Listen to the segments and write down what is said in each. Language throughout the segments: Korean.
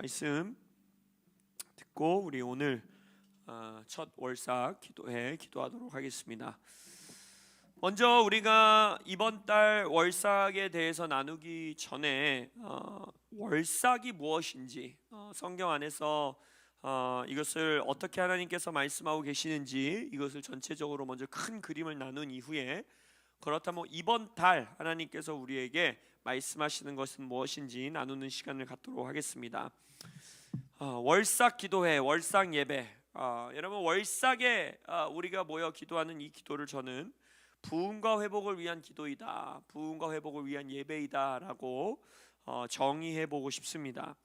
말씀 듣고 우리 오늘 첫 월삭 기도하도록 하겠습니다. 먼저 우리가 이번 달 월삭에 대해서 나누기 전에 월삭이 무엇인지 성경 안에서 이것을 어떻게 하나님께서 말씀하고 계시는지 이것을 전체적으로 먼저 큰 그림을 나눈 이후에 그렇다면 이번 달 하나님께서 우리에게 말씀하시는 것은 무엇인지 나누는 시간을 갖도록 하겠습니다. 월삭 기도회, 월삭 예배. 여러분 월삭에 우리가 모여 기도하는 이 기도를 저는 부흥과 회복을 위한 기도이다, 부흥과 회복을 위한 예배이다라고 정의해 보고 싶습니다.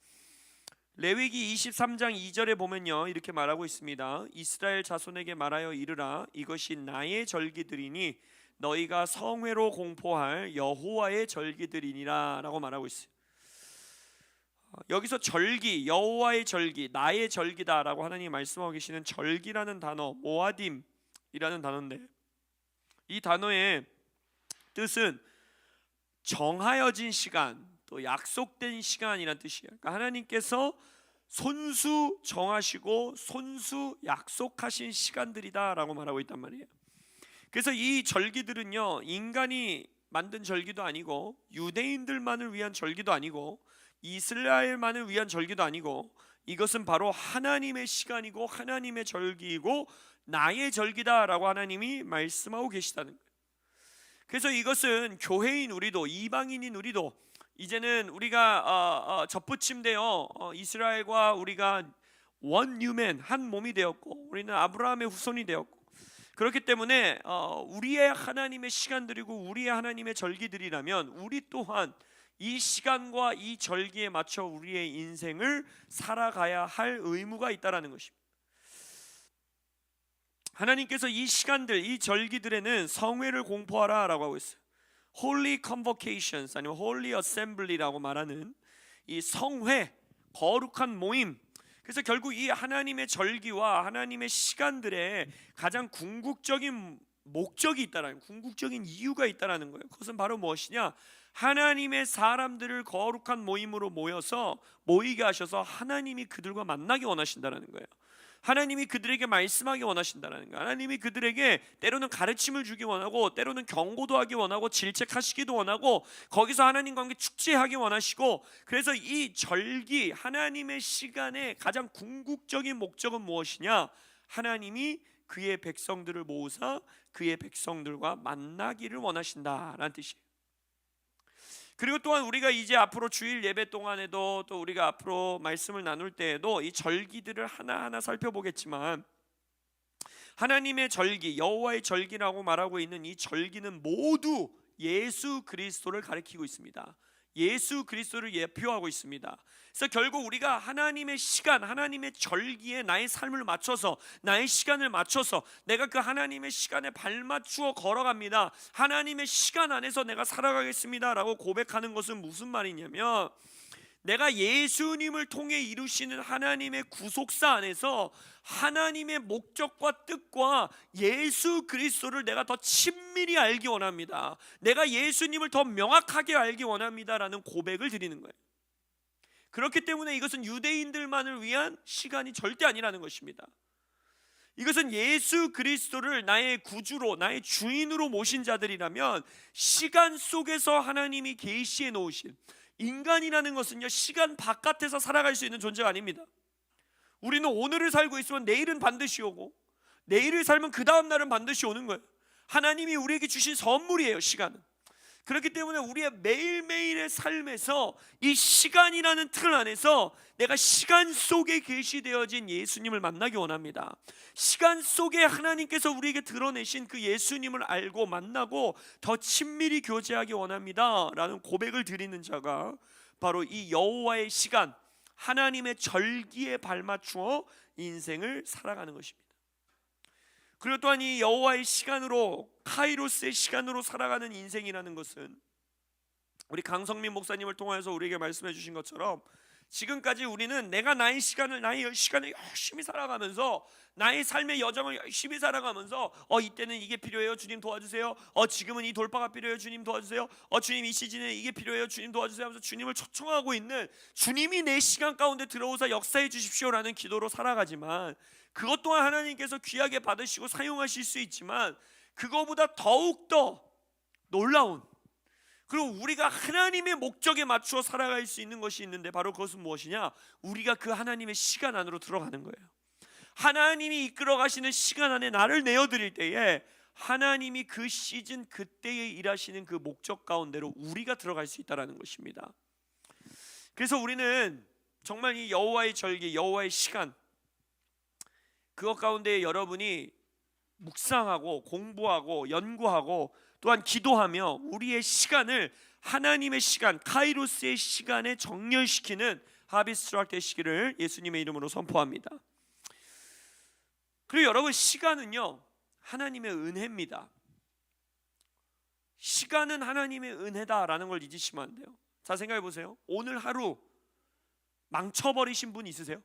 레위기 23장 2절에 보면요 이렇게 말하고 있습니다. 이스라엘 자손에게 말하여 이르라, 이것이 나의 절기들이니 너희가 성회로 공포할 여호와의 절기들이니라 라고 말하고 있어요. 여기서 절기, 여호와의 절기, 나의 절기다 라고 하나님이 말씀하고 계시는 절기라는 단어, 모아딤이라는 단어인데, 이 단어의 뜻은 정하여진 시간, 또 약속된 시간이란 뜻이에요. 그러니까 하나님께서 손수 정하시고 손수 약속하신 시간들이다 라고 말하고 있단 말이에요. 그래서 이 절기들은요 인간이 만든 절기도 아니고 유대인들만을 위한 절기도 아니고 이스라엘만을 위한 절기도 아니고 이것은 바로 하나님의 시간이고 하나님의 절기이고 나의 절기다라고 하나님이 말씀하고 계시다는 거예요. 그래서 이것은 교회인 우리도, 이방인인 우리도 이제는 우리가 접붙임되어 이스라엘과 우리가 원 뉴맨, 한 몸이 되었고 우리는 아브라함의 후손이 되었고, 그렇기 때문에 우리의 하나님의 시간들이고 우리의 하나님의 절기들이라면 우리 또한 이 시간과 이 절기에 맞춰 우리의 인생을 살아가야 할 의무가 있다라는 것입니다. 하나님께서 이 시간들, 이 절기들에는 성회를 공포하라 라고 하고 있어요. Holy Convocations 아니면 Holy Assembly라고 말하는 이 성회, 거룩한 모임. 그래서 결국 이 하나님의 절기와 하나님의 시간들에 가장 궁극적인 목적이 있다라는, 궁극적인 이유가 있다라는 거예요. 그것은 바로 무엇이냐? 하나님의 사람들을 거룩한 모임으로 모이게 하셔서 하나님이 그들과 만나기 원하신다라는 거예요. 하나님이 그들에게 말씀하기 원하신다는 거예요. 하나님이 그들에게 때로는 가르침을 주기 원하고 때로는 경고도 하기 원하고 질책하시기도 원하고 거기서 하나님과 함께 축제하기 원하시고, 그래서 이 절기, 하나님의 시간의 가장 궁극적인 목적은 무엇이냐? 하나님이 그의 백성들을 모으사 그의 백성들과 만나기를 원하신다라는 뜻이에요. 그리고 또한 우리가 이제 앞으로 주일 예배 동안에도 또 우리가 앞으로 말씀을 나눌 때에도 이 절기들을 하나하나 살펴보겠지만, 하나님의 절기, 여호와의 절기라고 말하고 있는 이 절기는 모두 예수 그리스도를 가리키고 있습니다. 예수 그리스도를 예표하고 있습니다. 그래서 결국 우리가 하나님의 시간, 하나님의 절기에 나의 삶을 맞춰서, 나의 시간을 맞춰서 내가 그 하나님의 시간에 발맞추어 걸어갑니다. 하나님의 시간 안에서 내가 살아가겠습니다 라고 고백하는 것은 무슨 말이냐면, 내가 예수님을 통해 이루시는 하나님의 구속사 안에서 하나님의 목적과 뜻과 예수 그리스도를 내가 더 친밀히 알기 원합니다. 내가 예수님을 더 명확하게 알기 원합니다라는 고백을 드리는 거예요. 그렇기 때문에 이것은 유대인들만을 위한 시간이 절대 아니라는 것입니다. 이것은 예수 그리스도를 나의 구주로, 나의 주인으로 모신 자들이라면 시간 속에서 하나님이 계시해 놓으신, 인간이라는 것은요 시간 바깥에서 살아갈 수 있는 존재가 아닙니다. 우리는 오늘을 살고 있으면 내일은 반드시 오고 내일을 살면 그 다음 날은 반드시 오는 거예요. 하나님이 우리에게 주신 선물이에요, 시간은. 그렇기 때문에 우리의 매일매일의 삶에서 이 시간이라는 틀 안에서 내가 시간 속에 계시되어진 예수님을 만나기 원합니다. 시간 속에 하나님께서 우리에게 드러내신 그 예수님을 알고 만나고 더 친밀히 교제하기 원합니다 라는 고백을 드리는 자가 바로 이 여호와의 시간, 하나님의 절기에 발맞추어 인생을 살아가는 것입니다. 그리고 또한 이 여호와의 시간으로, 카이로스의 시간으로 살아가는 인생이라는 것은 우리 강성민 목사님을 통해서 우리에게 말씀해 주신 것처럼 지금까지 우리는 내가 나의 시간을 열심히 살아가면서 나의 삶의 여정을 열심히 살아가면서 이때는 이게 필요해요, 주님 도와주세요. 지금은 이 돌파가 필요해요, 주님 도와주세요. 주님 이 시즌에 이게 필요해요, 주님 도와주세요 하면서 주님을 초청하고 있는, 주님이 내 시간 가운데 들어오사 역사해 주십시오라는 기도로 살아가지만, 그것 또한 하나님께서 귀하게 받으시고 사용하실 수 있지만, 그거보다 더욱더 놀라운, 그리고 우리가 하나님의 목적에 맞추어 살아갈 수 있는 것이 있는데, 바로 그것은 무엇이냐? 우리가 그 하나님의 시간 안으로 들어가는 거예요. 하나님이 이끌어 가시는 시간 안에 나를 내어드릴 때에 하나님이 그 시즌 그때에 일하시는 그 목적 가운데로 우리가 들어갈 수 있다는 것입니다. 그래서 우리는 정말 이 여호와의 절기, 여호와의 시간, 그것 가운데 여러분이 묵상하고 공부하고 연구하고 또한 기도하며 우리의 시간을 하나님의 시간, 카이로스의 시간에 정렬시키는 하비스트락 되시기를 예수님의 이름으로 선포합니다. 그리고 여러분, 시간은요 하나님의 은혜입니다. 시간은 하나님의 은혜다라는 걸 잊으시면 안 돼요. 자, 생각해 보세요. 오늘 하루 망쳐버리신 분 있으세요?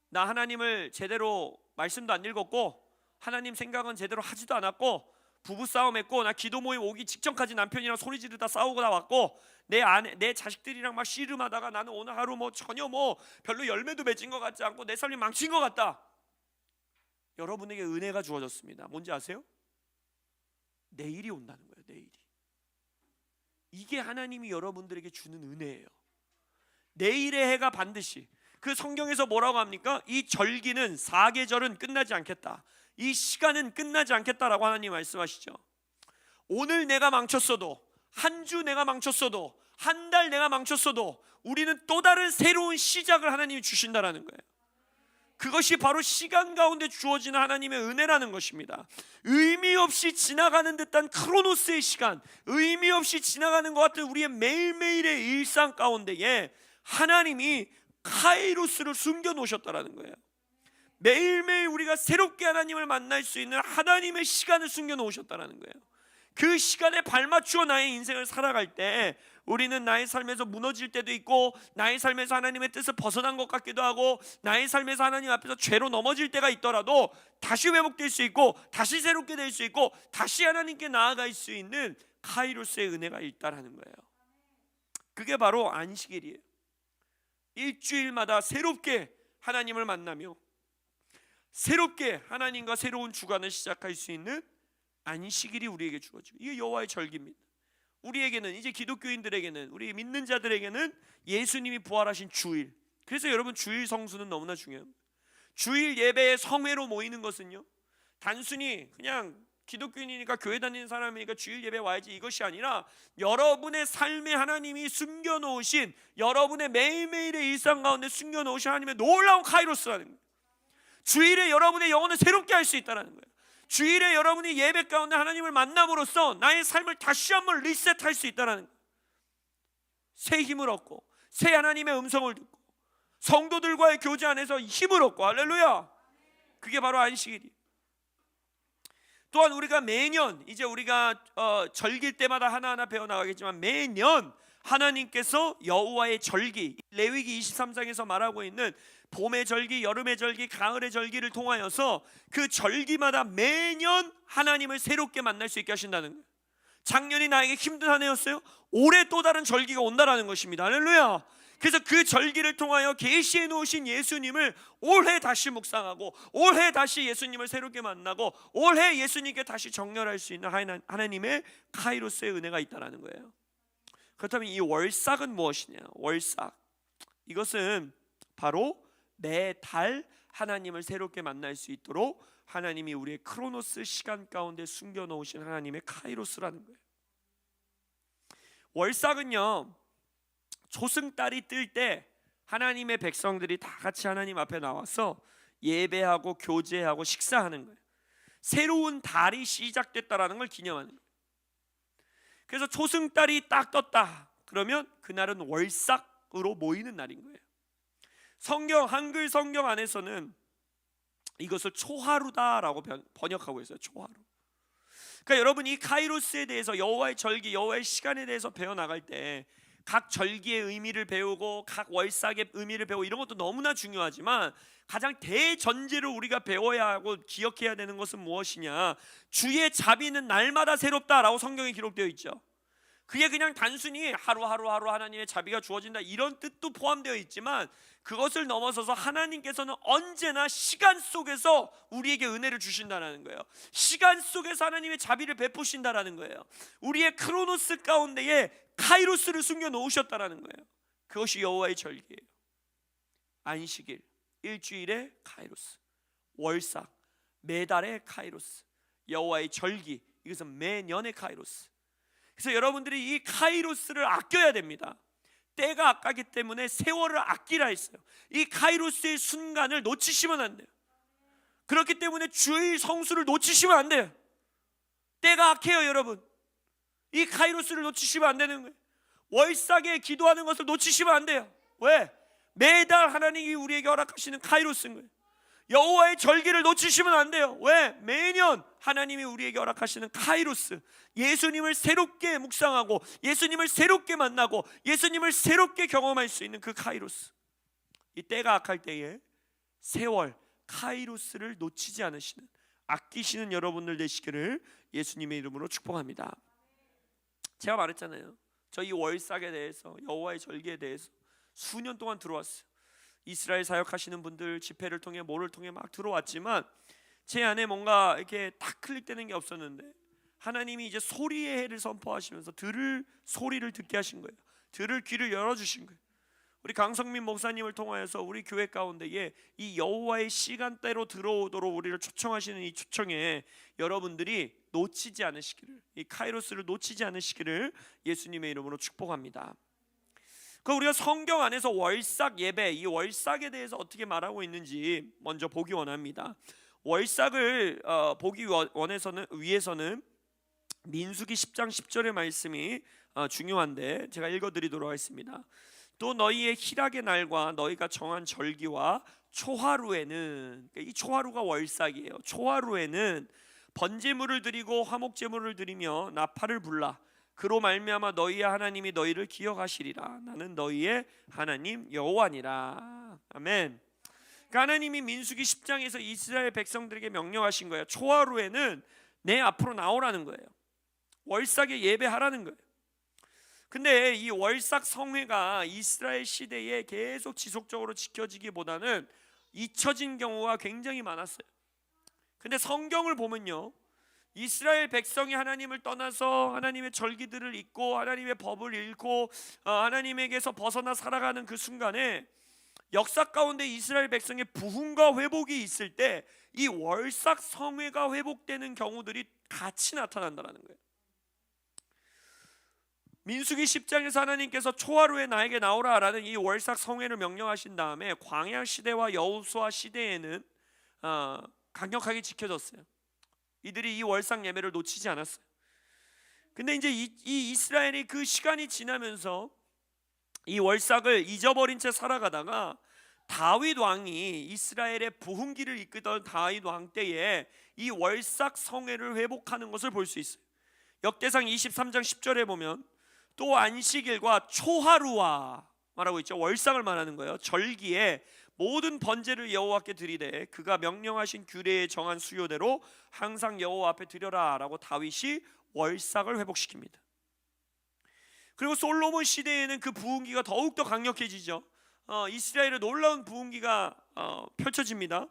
나 하나님을 제대로 말씀도 안 읽었고 하나님 생각은 제대로 하지도 않았고 부부싸움 했고 나 기도 모임 오기 직전까지 남편이랑 소리 지르다 싸우고 나왔고 내 자식들이랑 막 씨름하다가 나는 오늘 하루 전혀 별로 열매도 맺은 것 같지 않고 내 삶이 망친 것 같다. 여러분에게 은혜가 주어졌습니다. 뭔지 아세요? 내일이 온다는 거예요. 내일이. 이게 하나님이 여러분들에게 주는 은혜예요. 내일의 해가 반드시, 그 성경에서 뭐라고 합니까? 이 절기는, 사계절은 끝나지 않겠다, 이 시간은 끝나지 않겠다라고 하나님 말씀하시죠. 오늘 내가 망쳤어도, 한 주 내가 망쳤어도, 한 달 내가 망쳤어도 우리는 또 다른 새로운 시작을 하나님이 주신다라는 거예요. 그것이 바로 시간 가운데 주어지는 하나님의 은혜라는 것입니다. 의미 없이 지나가는 듯한 크로노스의 시간, 의미 없이 지나가는 것 같은 우리의 매일매일의 일상 가운데에 하나님이 카이로스를 숨겨 놓으셨다라는 거예요. 매일매일 우리가 새롭게 하나님을 만날 수 있는 하나님의 시간을 숨겨 놓으셨다라는 거예요. 그 시간에 발맞추어 나의 인생을 살아갈 때 우리는 나의 삶에서 무너질 때도 있고, 나의 삶에서 하나님의 뜻을 벗어난 것 같기도 하고, 나의 삶에서 하나님 앞에서 죄로 넘어질 때가 있더라도 다시 회복될 수 있고, 다시 새롭게 될 수 있고, 다시 하나님께 나아갈 수 있는 카이로스의 은혜가 있다라는 거예요. 그게 바로 안식일이에요. 일주일마다 새롭게 하나님을 만나며 새롭게 하나님과 새로운 주간을 시작할 수 있는 안식일이 우리에게 주어지고, 이게 여호와의 절기입니다. 우리에게는, 이제 기독교인들에게는, 우리 믿는 자들에게는 예수님이 부활하신 주일. 그래서 여러분, 주일 성수는 너무나 중요합니다. 주일 예배에 성회로 모이는 것은요, 단순히 그냥 기독교인이니까 교회 다니는 사람이니까 주일 예배 와야지, 이것이 아니라 여러분의 삶에 하나님이 숨겨놓으신, 여러분의 매일매일의 일상 가운데 숨겨놓으신 하나님의 놀라운 카이로스라는 거예요. 주일에 여러분의 영혼을 새롭게 할 수 있다는 거예요. 주일에 여러분이 예배 가운데 하나님을 만남으로써 나의 삶을 다시 한번 리셋할 수 있다는 거예요. 새 힘을 얻고, 새 하나님의 음성을 듣고, 성도들과의 교제 안에서 힘을 얻고, 할렐루야. 그게 바로 안식일이에요. 또한 우리가 매년, 이제 우리가 절기일 때마다 하나하나 배워나가겠지만, 매년 하나님께서 여호와의 절기, 레위기 23장에서 말하고 있는 봄의 절기, 여름의 절기, 가을의 절기를 통하여서 그 절기마다 매년 하나님을 새롭게 만날 수 있게 하신다는 거예요. 작년이 나에게 힘든 한 해였어요. 올해 또 다른 절기가 온다라는 것입니다. 할렐루야. 그래서 그 절기를 통하여 계시해 놓으신 예수님을 올해 다시 묵상하고, 올해 다시 예수님을 새롭게 만나고, 올해 예수님께 다시 정렬할 수 있는 하나님의 카이로스의 은혜가 있다는 거예요. 그렇다면 이 월삭은 무엇이냐? 월삭, 이것은 바로 매달 하나님을 새롭게 만날 수 있도록 하나님이 우리의 크로노스 시간 가운데 숨겨놓으신 하나님의 카이로스라는 거예요. 월삭은요, 초승달이 뜰 때 하나님의 백성들이 다 같이 하나님 앞에 나와서 예배하고 교제하고 식사하는 거예요. 새로운 달이 시작됐다라는 걸 기념하는 거예요. 그래서 초승달이 딱 떴다 그러면 그날은 월삭으로 모이는 날인 거예요. 한글 성경 안에서는 이것을 초하루다라고 번역하고 있어요. 초하루. 그러니까 여러분, 이 카이로스에 대해서, 여호와의 절기, 여호와의 시간에 대해서 배워나갈 때 각 절기의 의미를 배우고 각 월삭의 의미를 배우고 이런 것도 너무나 중요하지만 가장 대전제로 우리가 배워야 하고 기억해야 되는 것은 무엇이냐? 주의 자비는 날마다 새롭다라고 성경에 기록되어 있죠. 그게 그냥 단순히 하루하루 하나님의 자비가 주어진다 이런 뜻도 포함되어 있지만 그것을 넘어서서 하나님께서는 언제나 시간 속에서 우리에게 은혜를 주신다는 거예요. 시간 속에서 하나님의 자비를 베푸신다는 거예요. 우리의 크로노스 가운데에 카이로스를 숨겨 놓으셨다는 거예요. 그것이 여호와의 절기예요. 안식일, 일주일의 카이로스, 월삭, 매달의 카이로스, 여호와의 절기, 이것은 매년의 카이로스. 그래서 여러분들이 이 카이로스를 아껴야 됩니다. 때가 아깝기 때문에 세월을 아끼라 했어요. 이 카이로스의 순간을 놓치시면 안 돼요. 그렇기 때문에 주의 성수를 놓치시면 안 돼요. 때가 악해요, 여러분. 이 카이로스를 놓치시면 안 되는 거예요. 월삭에 기도하는 것을 놓치시면 안 돼요. 왜? 매달 하나님이 우리에게 허락하시는 카이로스인 거예요. 여호와의 절기를 놓치시면 안 돼요. 왜? 매년 하나님이 우리에게 허락하시는 카이로스, 예수님을 새롭게 묵상하고 예수님을 새롭게 만나고 예수님을 새롭게 경험할 수 있는 그 카이로스. 이 때가 악할 때에 세월 카이로스를 놓치지 않으시는, 아끼시는 여러분들 되시기를 예수님의 이름으로 축복합니다. 제가 말했잖아요. 저 이 월삭에 대해서, 여호와의 절기에 대해서 수년 동안 들어왔어요. 이스라엘 사역하시는 분들 집회를 통해 뭐를 통해 막 들어왔지만 제 안에 뭔가 이렇게 딱 클릭되는 게 없었는데 하나님이 이제 소리의 해를 선포하시면서 들을 소리를 듣게 하신 거예요. 들을 귀를 열어주신 거예요. 우리 강성민 목사님을 통하여서 우리 교회 가운데에 이 여호와의 시간대로 들어오도록 우리를 초청하시는 이 초청에 여러분들이 놓치지 않으시기를, 이 카이로스를 놓치지 않으시기를 예수님의 이름으로 축복합니다. 그 우리가 성경 안에서 월삭 예배, 이 월삭에 대해서 어떻게 말하고 있는지 먼저 보기 원합니다. 월삭을 보기 위해서는 민수기 10장 10절의 말씀이 중요한데 제가 읽어드리도록 하겠습니다. 또 너희의 희락의 날과 너희가 정한 절기와 초하루에는, 이 초하루가 월삭이에요. 초하루에는 번제물을 드리고 화목제물을 드리며 나팔을 불라. 그로 말미암아 너희의 하나님이 너희를 기억하시리라. 나는 너희의 하나님 여호와니라. 아멘. 그러니까 하나님이 민수기 10장에서 이스라엘 백성들에게 명령하신 거예요. 초하루에는 내 앞으로 나오라는 거예요. 월삭에 예배하라는 거예요. 근데 이 월삭 성회가 이스라엘 시대에 계속 지속적으로 지켜지기보다는 잊혀진 경우가 굉장히 많았어요. 근데 성경을 보면요, 이스라엘 백성이 하나님을 떠나서 하나님의 절기들을 잊고 하나님의 법을 잃고 하나님에게서 벗어나 살아가는 그 순간에 역사 가운데 이스라엘 백성의 부흥과 회복이 있을 때 이 월삭 성회가 회복되는 경우들이 같이 나타난다는 거예요. 민수기 10장에서 하나님께서 초하루에 나에게 나오라라는 이 월삭 성회를 명령하신 다음에 광야 시대와 여호수아 시대에는 강력하게 지켜졌어요. 이들이 이 월삭 예배를 놓치지 않았어요. 근데 이제 이 이스라엘이 그 시간이 지나면서 이 월삭을 잊어버린 채 살아가다가 다윗 왕이 이스라엘의 부흥기를 이끌던 다윗 왕 때에 이 월삭 성회를 회복하는 것을 볼 수 있어요. 역대상 23장 10절에 보면 또 안식일과 초하루와 말하고 있죠. 월삭을 말하는 거예요. 절기에 모든 번제를 여호와께 드리되 그가 명령하신 규례에 정한 수요대로 항상 여호와 앞에 드려라 라고 다윗이 월삭을 회복시킵니다. 그리고 솔로몬 시대에는 그 부흥기가 더욱더 강력해지죠. 이스라엘의 놀라운 부흥기가 펼쳐집니다.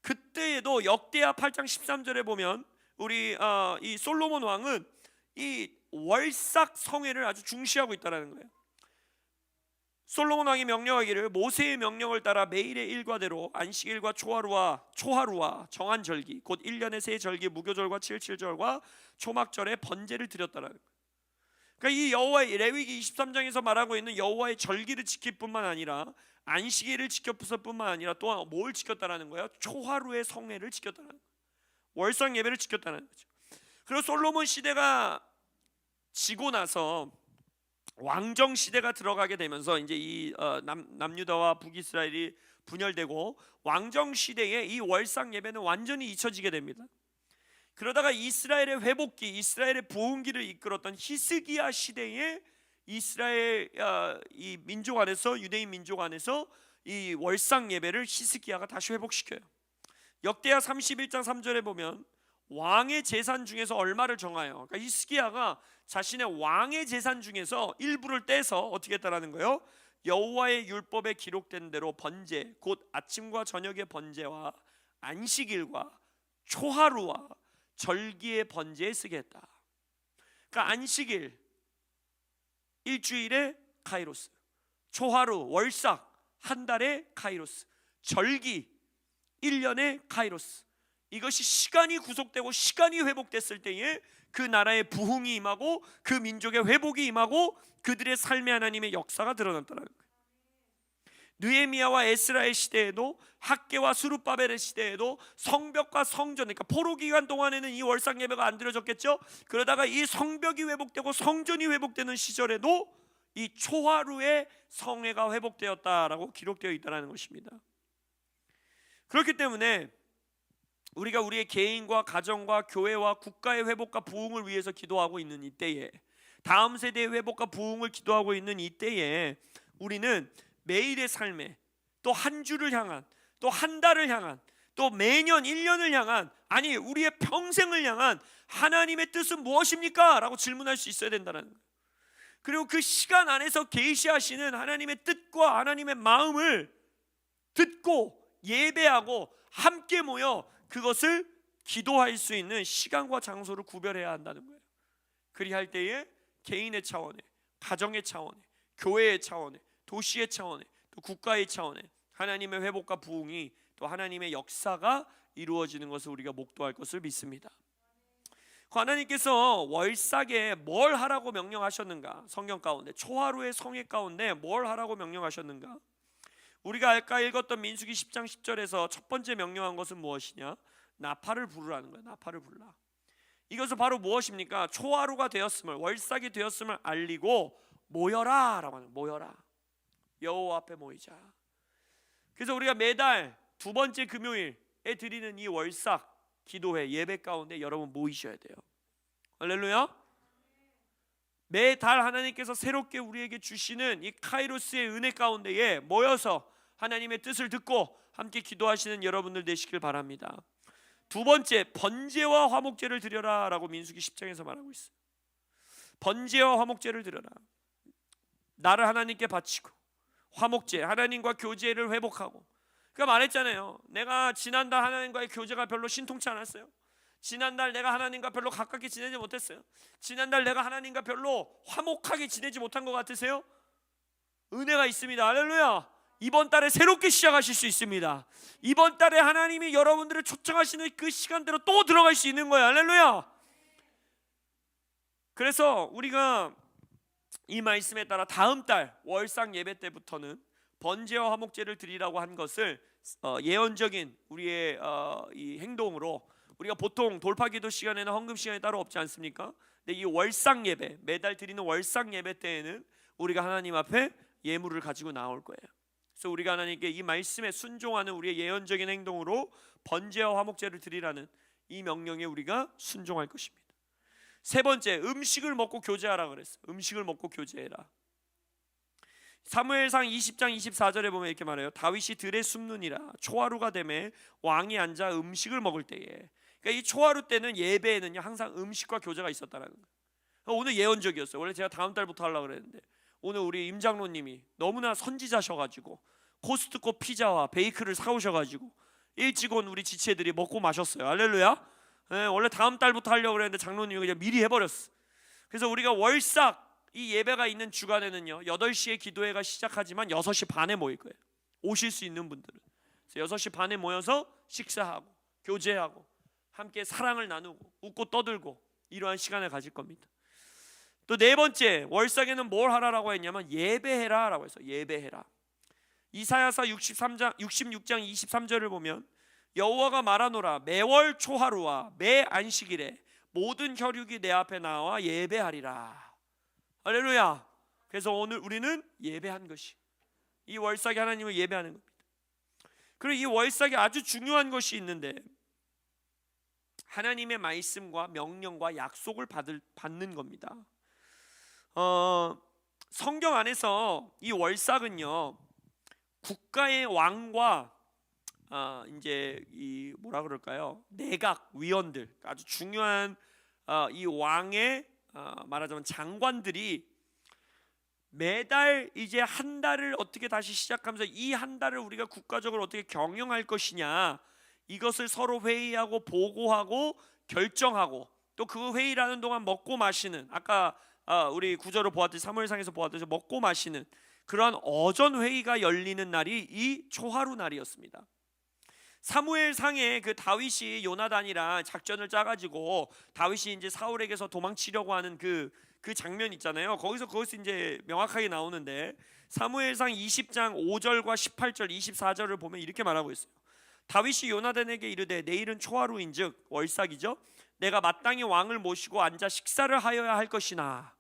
그때에도 역대하 8장 13절에 보면 우리 이 솔로몬 왕은 이 월삭 성회를 아주 중시하고 있다는 거예요. 솔로몬 왕이 명령하기를 모세의 명령을 따라 매일의 일과대로 안식일과 초하루와 정한 절기 곧 1년의 세 절기 무교절과 칠칠절과 초막절에 번제를 드렸다라는 거예요. 그러니까 이 여호와의 레위기 23장에서 말하고 있는 여호와의 절기를 지킬 뿐만 아니라 안식일을 지켰을 뿐만 아니라 또한 뭘 지켰다라는 거예요? 초하루의 성회를 지켰다는 거예요. 월삭 예배를 지켰다는 거죠. 그리고 솔로몬 시대가 지고 나서 왕정 시대가 들어가게 되면서 이제 이 남유다와 북이스라엘이 분열되고 왕정 시대에 이 월삭 예배는 완전히 잊혀지게 됩니다. 그러다가 이스라엘의 회복기, 이스라엘의 부흥기를 이끌었던 히스기야 시대에 이스라엘 이 민족 안에서, 유대인 민족 안에서 이 월상 예배를 히스기야가 다시 회복시켜요. 역대하 31장 3절에 보면 왕의 재산 중에서 얼마를 정하여, 그러니까 히스기야가 자신의 왕의 재산 중에서 일부를 떼서 어떻게 했다라는 거예요? 여호와의 율법에 기록된 대로 번제, 곧 아침과 저녁의 번제와 안식일과 초하루와 절기의 번제에 쓰게 했다. 그러니까 안식일 일주일에 카이로스, 초하루 월삭 한 달에 카이로스, 절기 1년에 카이로스, 이것이 시간이 구속되고 시간이 회복됐을 때에 그 나라의 부흥이 임하고 그 민족의 회복이 임하고 그들의 삶의 하나님의 역사가 드러났다는 거예요. 느헤미야와 에스라의 시대에도, 학개와 스룹바벨의 시대에도 성벽과 성전, 그러니까 포로 기간 동안에는 이 월상 예배가 안 드려졌겠죠. 그러다가 이 성벽이 회복되고 성전이 회복되는 시절에도 이 초하루의 성회가 회복되었다라고 기록되어 있다는 것입니다. 그렇기 때문에 우리가 우리의 개인과 가정과 교회와 국가의 회복과 부흥을 위해서 기도하고 있는 이때에, 다음 세대의 회복과 부흥을 기도하고 있는 이때에, 우리는 매일의 삶에, 또 한 주를 향한, 또 한 달을 향한, 또 매년 1년을 향한, 아니 우리의 평생을 향한 하나님의 뜻은 무엇입니까? 라고 질문할 수 있어야 된다는 거예요. 그리고 그 시간 안에서 계시하시는 하나님의 뜻과 하나님의 마음을 듣고 예배하고 함께 모여 그것을 기도할 수 있는 시간과 장소를 구별해야 한다는 거예요. 그리할 때에 개인의 차원에, 가정의 차원에, 교회의 차원에, 도시의 차원에, 또 국가의 차원에 하나님의 회복과 부흥이, 또 하나님의 역사가 이루어지는 것을 우리가 목도할 것을 믿습니다. 하나님께서 월삭에 뭘 하라고 명령하셨는가? 성경 가운데 초하루의 성회 가운데 뭘 하라고 명령하셨는가? 우리가 아까 읽었던 민수기 10장 10절에서 첫 번째 명령한 것은 무엇이냐? 나팔을 부르라는 거예요. 나팔을 불라. 이것은 바로 무엇입니까? 초하루가 되었음을, 월삭이 되었음을 알리고 모여라 라고 하는, 모여라, 여호와 앞에 모이자. 그래서 우리가 매달 두 번째 금요일에 드리는 이 월삭 기도회 예배 가운데 여러분 모이셔야 돼요. 할렐루야. 매달 하나님께서 새롭게 우리에게 주시는 이 카이로스의 은혜 가운데에 모여서 하나님의 뜻을 듣고 함께 기도하시는 여러분들 되시길 바랍니다. 두 번째, 번제와 화목제를 드려라 라고 민수기 10장에서 말하고 있어요. 번제와 화목제를 드려라. 나를 하나님께 바치고, 화목제, 하나님과 교제를 회복하고. 그러니까 말했잖아요. 내가 지난달 하나님과의 교제가 별로 신통치 않았어요. 지난달 내가 하나님과 별로 가깝게 지내지 못했어요. 지난달 내가 하나님과 별로 화목하게 지내지 못한 것 같으세요? 은혜가 있습니다. 할렐루야. 이번 달에 새롭게 시작하실 수 있습니다. 이번 달에 하나님이 여러분들을 초청하시는 그 시간대로 또 들어갈 수 있는 거예요. 할렐루야. 그래서 우리가 이 말씀에 따라 다음 달 월상 예배 때부터는 번제와 화목제를 드리라고 한 것을 예언적인 우리의 이 행동으로, 우리가 보통 돌파기도 시간에는 헌금 시간이 따로 없지 않습니까? 근데 이 월상 예배, 매달 드리는 월상 예배 때에는 우리가 하나님 앞에 예물을 가지고 나올 거예요. 그래서 우리가 하나님께 이 말씀에 순종하는 우리의 예언적인 행동으로 번제와 화목제를 드리라는 이 명령에 우리가 순종할 것입니다. 세 번째, 음식을 먹고 교제하라 그랬어요. 음식을 먹고 교제해라. 사무엘상 20장 24절에 보면 이렇게 말해요. 다윗이 들에 숨느니라. 초하루가 되매 왕이 앉아 음식을 먹을 때에. 그러니까 이 초하루 때는, 예배에는요 항상 음식과 교제가 있었다는 거예요. 오늘 예언적이었어요. 원래 제가 다음 달부터 하려고 그랬는데 오늘 우리 임 장로님이 너무나 선지자셔가지고 코스트코 피자와 베이크를 사오셔가지고 일찍 온 우리 지체들이 먹고 마셨어요. 할렐루야. 원래 다음 달부터 하려고 그랬는데 장로님이 그냥 미리 해버렸어. 그래서 우리가 월삭 이 예배가 있는 주간에는요 8시에 기도회가 시작하지만 6시 반에 모일 거예요. 오실 수 있는 분들은. 그래서 6시 반에 모여서 식사하고 교제하고 함께 사랑을 나누고 웃고 떠들고 이러한 시간을 가질 겁니다. 또 네 번째, 월삭에는 뭘 하라라고 했냐면 예배해라 라고 해서 예배해라. 이사야서 66장 23절을 보면 여호와가 말하노라. 매월 초하루와 매 안식일에 모든 혈육이 내 앞에 나와 예배하리라. 할렐루야. 그래서 오늘 우리는 예배한 것이, 이 월삭이 하나님을 예배하는 겁니다. 그리고 이 월삭이 아주 중요한 것이 있는데, 하나님의 말씀과 명령과 약속을 받는 겁니다. 성경 안에서 이 월삭은요, 국가의 왕과 이제 이 뭐라 그럴까요? 내각 위원들, 아주 중요한 이 왕의 말하자면 장관들이 매달 이제 한 달을 어떻게 다시 시작하면서 이 한 달을 우리가 국가적으로 어떻게 경영할 것이냐, 이것을 서로 회의하고 보고하고 결정하고, 또 그 회의라는 동안 먹고 마시는, 아까 우리 구절을 보았듯이 사무엘상에서 보았듯이 먹고 마시는 그러한 어전 회의가 열리는 날이 이 초하루 날이었습니다. 사무엘상에 그 다윗이 요나단이랑 작전을 짜가지고 다윗이 이제 사울에게서 도망치려고 하는 그 장면 있잖아요. 거기서 그것이 이제 명확하게 나오는데, 사무엘상 20장 5절과 18절 24절을 보면 이렇게 말하고 있어요. 다윗이 요나단에게 이르되 내일은 초하루인즉 월삭이죠. 내가 마땅히 왕을 모시고 앉아 식사를 하여야 할 것이나.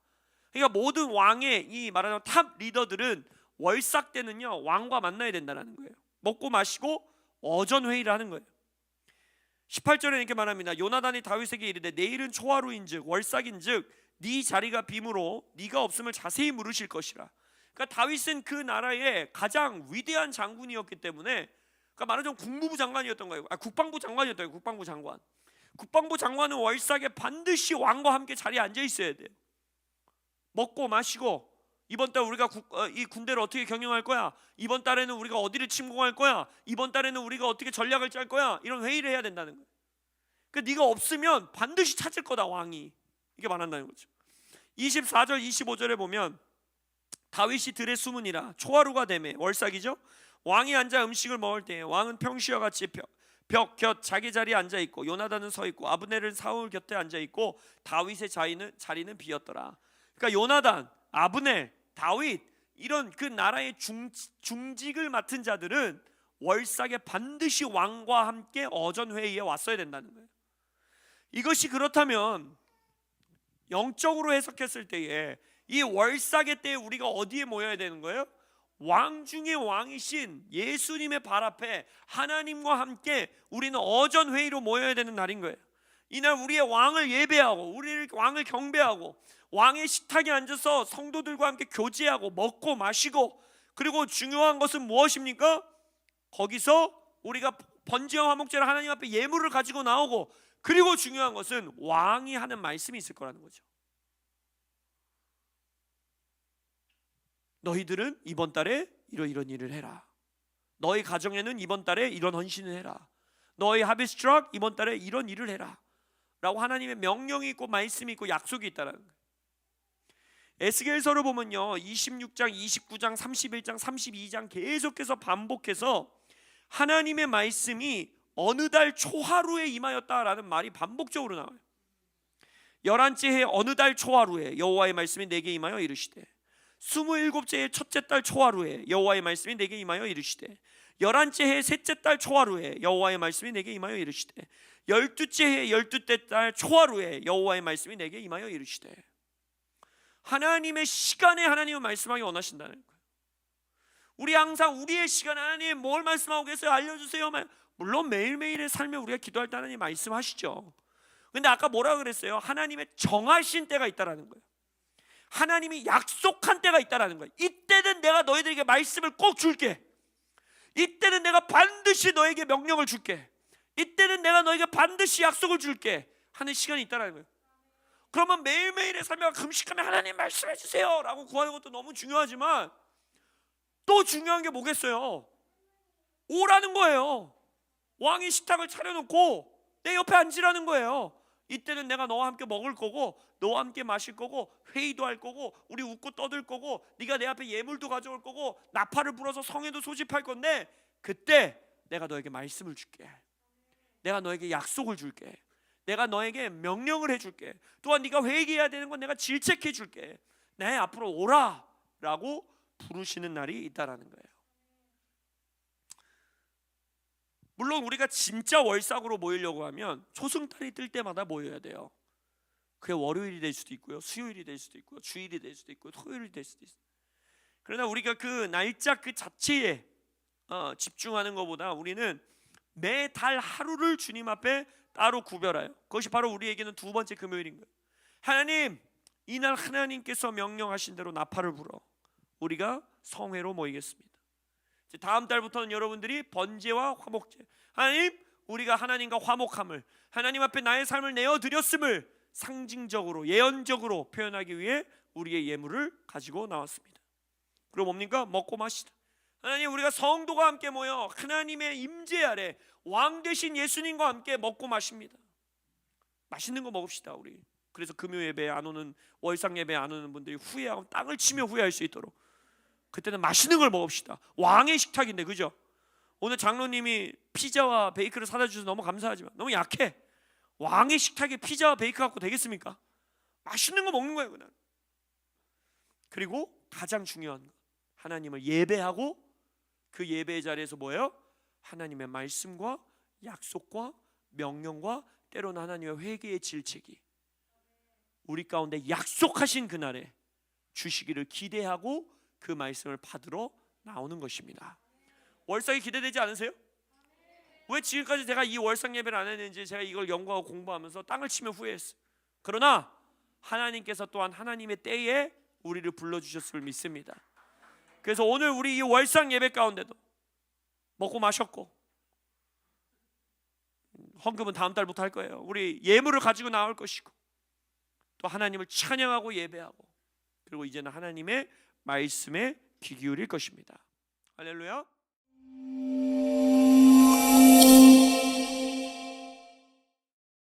그러니까 모든 왕의 이 말하자면 탑 리더들은 월삭 때는요 왕과 만나야 된다는 거예요. 먹고 마시고 어전 회의를 하는 거예요. 18절에 이렇게 말합니다. 요나단이 다윗에게 이르되 내일은 초하루인즉 월삭인즉 네 자리가 빔으로 네가 없음을 자세히 물으실 것이라. 그러니까 다윗은 그 나라의 가장 위대한 장군이었기 때문에, 그러니까 말하자면 국무부 장관이었던 거예요. 국방부 장관이었던 거예요. 국방부 장관. 국방부 장관은 월삭에 반드시 왕과 함께 자리에 앉아 있어야 돼요. 먹고 마시고, 이번 달 우리가 이 군대를 어떻게 경영할 거야? 이번 달에는 우리가 어디를 침공할 거야? 이번 달에는 우리가 어떻게 전략을 짤 거야? 이런 회의를 해야 된다는 거예요. 그러니까 네가 없으면 반드시 찾을 거다 왕이, 이게 말한다는 거죠. 24절 25절에 보면 다윗이 들에 숨으니라. 초하루가 되매 월삭이죠. 왕이 앉아 음식을 먹을 때 왕은 평시와 같이 벽 곁 자기 자리에 앉아 있고 요나단은 서 있고 아브넬은 사울 곁에 앉아 있고 다윗의 자리는 비었더라. 그러니까 요나단, 아브넬, 다윗, 이런 그 나라의 중직을 맡은 자들은 월삭에 반드시 왕과 함께 어전 회의에 왔어야 된다는 거예요. 이것이 그렇다면 영적으로 해석했을 때에 이 월삭의 때에 우리가 어디에 모여야 되는 거예요? 왕 중에 왕이신 예수님의 발 앞에 하나님과 함께 우리는 어전 회의로 모여야 되는 날인 거예요. 이날 우리의 왕을 예배하고 우리를 왕을 경배하고 왕의 식탁에 앉아서 성도들과 함께 교제하고 먹고 마시고, 그리고 중요한 것은 무엇입니까? 거기서 우리가 번제와 화목제를 하나님 앞에 예물을 가지고 나오고, 그리고 중요한 것은 왕이 하는 말씀이 있을 거라는 거죠. 너희들은 이번 달에 이런 일을 해라. 너희 가정에는 이번 달에 이런 헌신을 해라. 너희 하비스트 트럭 이번 달에 이런 일을 해라 라고 하나님의 명령이 있고 말씀이 있고 약속이 있다는 거예요. 에스겔서를 보면요 26장, 29장, 31장, 32장 계속해서 반복해서 하나님의 말씀이 어느 달 초하루에 임하였다라는 말이 반복적으로 나와요. 11째 해 어느 달 초하루에 여호와의 말씀이 내게 임하여 이르시되, 27째 해 첫째 달 초하루에 여호와의 말씀이 내게 임하여 이르시되, 11째 해 셋째 달 초하루에 여호와의 말씀이 내게 임하여 이르시되, 12째 해 12째 달 초하루에 여호와의 말씀이 내게 임하여 이르시되. 하나님의 시간에 하나님은 말씀하기 원하신다는 거예요. 우리 항상 우리의 시간에 하나님 뭘 말씀하고 계세요? 알려주세요. 물론 매일매일의 삶에 우리가 기도할 때 하나님 말씀하시죠. 근데 아까 뭐라 그랬어요? 하나님의 정하신 때가 있다라는 거예요. 하나님이 약속한 때가 있다라는 거예요. 이때는 내가 너희들에게 말씀을 꼭 줄게. 이때는 내가 반드시 너에게 명령을 줄게. 이때는 내가 너에게 반드시 약속을 줄게 하는 시간이 있다라는 거예요. 그러면 매일매일의 삶에 금식하면 하나님 말씀해 주세요 라고 구하는 것도 너무 중요하지만, 또 중요한 게 뭐겠어요? 오라는 거예요. 왕이 식탁을 차려놓고 내 옆에 앉으라는 거예요. 이때는 내가 너와 함께 먹을 거고 너와 함께 마실 거고 회의도 할 거고 우리 웃고 떠들 거고 네가 내 앞에 예물도 가져올 거고 나팔을 불어서 성회도 소집할 건데, 그때 내가 너에게 말씀을 줄게. 내가 너에게 약속을 줄게. 내가 너에게 명령을 해줄게. 또한 네가 회개해야 되는 건 내가 질책해 줄게. 내 앞으로 오라 라고 부르시는 날이 있다라는 거예요. 물론 우리가 진짜 월삭으로 모이려고 하면 초승달이 뜰 때마다 모여야 돼요. 그게 월요일이 될 수도 있고요, 수요일이 될 수도 있고요, 주일이 될 수도 있고요, 토요일이 될 수도 있어요. 그러나 우리가 그 날짜 그 자체에 집중하는 것보다 우리는 매달 하루를 주님 앞에 따로 구별해요. 그것이 바로 우리에게는 두 번째 금요일인 거예요. 하나님, 이날 하나님께서 명령하신 대로 나팔을 불어 우리가 성회로 모이겠습니다. 다음 달부터는 여러분들이 번제와 화목제, 하나님, 우리가 하나님과 화목함을, 하나님 앞에 나의 삶을 내어드렸음을 상징적으로 예언적으로 표현하기 위해 우리의 예물을 가지고 나왔습니다. 그리고 뭡니까? 먹고 마시다. 하나님, 우리가 성도가 함께 모여 하나님의 임재 아래 왕 되신 예수님과 함께 먹고 마십니다. 맛있는 거 먹읍시다 우리. 그래서 금요 예배에 안 오는, 월상 예배에 안 오는 분들이 후회하고 땅을 치며 후회할 수 있도록 그때는 맛있는 걸 먹읍시다. 왕의 식탁인데, 그죠? 오늘 장로님이 피자와 베이크를 사다 주셔서 너무 감사하지만 너무 약해. 왕의 식탁에 피자와 베이크 갖고 되겠습니까? 맛있는 거 먹는 거예요 그냥. 그리고 가장 중요한 거, 하나님을 예배하고 그 예배의 자리에서 뭐예요? 하나님의 말씀과 약속과 명령과 때로는 하나님의 회개의 질책이 우리 가운데 약속하신 그날에 주시기를 기대하고 그 말씀을 받으러 나오는 것입니다. 월상이 기대되지 않으세요? 왜 지금까지 제가 이 월상 예배를 안 했는지 제가 이걸 연구하고 공부하면서 땅을 치며 후회했어요. 그러나 하나님께서 또한 하나님의 때에 우리를 불러주셨음을 믿습니다. 그래서 오늘 우리 이 월상 예배 가운데도 먹고 마셨고, 헌금은 다음 달부터 할 거예요. 우리 예물을 가지고 나올 것이고, 또 하나님을 찬양하고 예배하고, 그리고 이제는 하나님의 말씀에 귀 기울일 것입니다. 할렐루야.